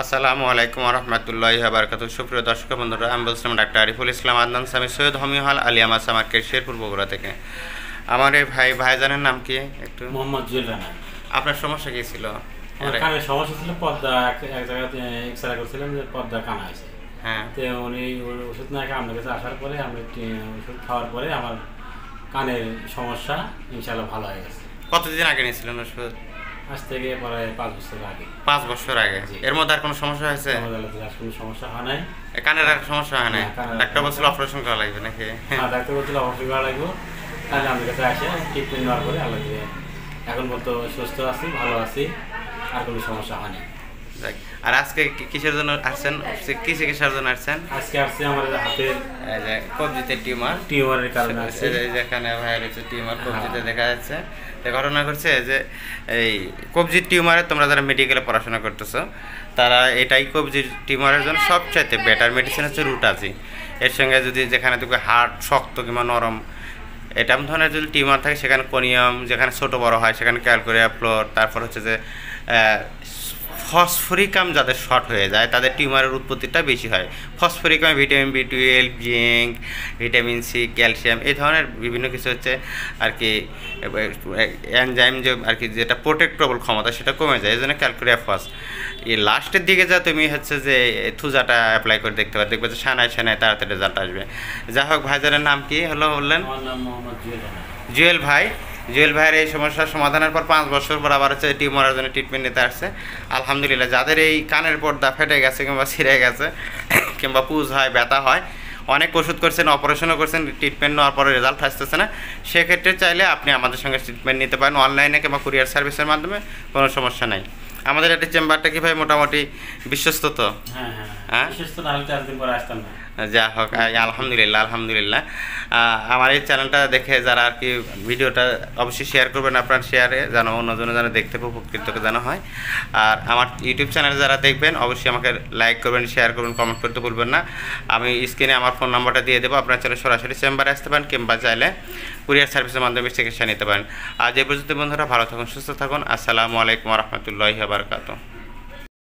আসসালামু আলাইকুম রহমতুল্লাহি ওয়া বারাকাতুহু। সুপ্রিয় দর্শক বন্ধুরা, আমি বলছিলাম ডাক্তার আরিফুল ইসলাম আদনান সামি, সৈয়দ হোমিও হল আলিয়া মাসা মার্কেট, শেরপুর, বগুড়া থেকে। আমার এই ভাইজানের নাম কি? একটু মোহাম্মদ জুয়েল রানা। আপনার সমস্যা কি ছিল? আমার কানের সমস্যা ছিল, পর্দা এক জায়গাতে এক্সরে করছিলাম যে পর্দা কানা আছে। হ্যাঁ, তো উনি ওষুধ না খেয়ে আপনার কাছে আসার পরে আমি ওষুধ খাওয়ার পরে আমার কানের সমস্যা ইনশাআল্লাহ ভালো হয়ে গেছে। কতদিন আগে নিয়েছিলেন ওষুধ? আজ থেকে প্রায় 5 বছর আগে। 5 বছর আগে। এর মধ্যে আর কোনো সমস্যা হয়েছে? আমাদের আর কোনো সমস্যা হয় নাই। কানের আর সমস্যা হয় নাই? কানের ডাক্তার বলছিল অপারেশন করা লাগবে নাকি? হ্যাঁ, ডাক্তার বলছিল অপারেশন করা লাগবে। তাহলে আমাদের কাছে আসে ট্রিটমেন্ট নেওয়ার পরে আল্লাহ দিয়ে এখন বলতো সুস্থ আছি, ভালো আছি, আর কোনো সমস্যা হয়নি। আর আজকে কিসের জন্য আসছেন? কি চিকিৎসার জন্য আসছেন? আজকে আসছে আমার হাতের কবজিতে টিউমারের কারণে আছে। যেখানে ভাইরাস টিউমার কবজিতে দেখা যাচ্ছে। ঘটনা করছে যে এই কবজির টিউমারে তোমরা যারা মেডিকেলে পড়াশোনা করতেছো তারা এটাই কবজির টিউমারের জন্য সবচাইতে বেটার মেডিসিন হচ্ছে রুটাজি। এর সঙ্গে যদি যেখানে তুমি হাড় শক্ত কিংবা নরম এটা ধরনের যদি টিউমার থাকে সেখানে কোনিয়াম, যেখানে ছোটো বড় হয় সেখানে ক্যালকুরিয়া ফ্লোর, তারপর হচ্ছে যে ফসফরিকাম যাদের শর্ট হয়ে যায় তাদের টিউমারের উৎপত্তিটা বেশি হয়। ফসফরিকামে vitamin B12, zinc, vitamin C, calcium এই ধরনের বিভিন্ন কিছু হচ্ছে আর কি এনজাইম যে আর কি যেটা প্রোটেক্টেবল ক্ষমতা সেটা কমে যায়, এই জন্য ক্যালকুরিয়া ফস। এই লাস্টের দিকে যা তুমি হচ্ছে যে থুজাটা অ্যাপ্লাই করে দেখতে পারো, দেখবে যে সানায় তাড়াতাড়ি রেজাল্ট আসবে। যাই হোক, ভাইজানের নাম কি হলো বললেন? আমার নাম মোহাম্মদ জুয়েল ভাই। জুয়েল ভাইয়ের এই সমস্যার সমাধানের পর 5 বছর পর আবার হচ্ছে টিউমারের জন্য ট্রিটমেন্ট নিতে আসছে। আলহামদুলিল্লাহ, যাদের এই কানের পর্দা ফেটে গেছে কিংবা ছিঁড়ে গেছে কিংবা পুজ হয়, ব্যথা হয়, অনেক ওষুধ করছেন, অপারেশনও করছেন, ট্রিটমেন্ট নেওয়ার পরে রেজাল্ট আসতেছে না, সেক্ষেত্রে চাইলে আপনি আমাদের সঙ্গে ট্রিটমেন্ট নিতে পারেন অনলাইনে কিংবা কুরিয়ার সার্ভিসের মাধ্যমে, কোনো সমস্যা নাই। আমাদের একটা চেম্বারটা কি ভাই মোটামুটি বিশ্বস্ত তো? হ্যাঁ, বিশ্বস্ত না হলে 4 দিন পরে আসতাম না। যা হোক, আলহামদুলিল্লাহ। আমার এই চ্যানেলটা দেখে যারা আর কি ভিডিওটা অবশ্যই শেয়ার করবেন, আপনার শেয়ারে যেন অন্যজনে যেন দেখতে উপকৃত যেন হয়। আর আমার ইউটিউব চ্যানেলে যারা দেখবেন অবশ্যই আমাকে লাইক করবেন, শেয়ার করবেন, কমেন্ট করতে ভুলবেন না। আমি স্ক্রিনে আমার ফোন নাম্বারটা দিয়ে দেবো, আপনার চাইলে সরাসরি চেম্বারে আসতে পারেন কিংবা চাইলে কুরিয়ার সার্ভিসের মাধ্যমে চিকিৎসা নিতে পারেন। আজ এই পর্যন্ত বন্ধুরা, ভালো থাকুন, সুস্থ থাকুন। আসসালামু আলাইকুম রহমতুল্লাহি ওয়া বারাকাতুহু।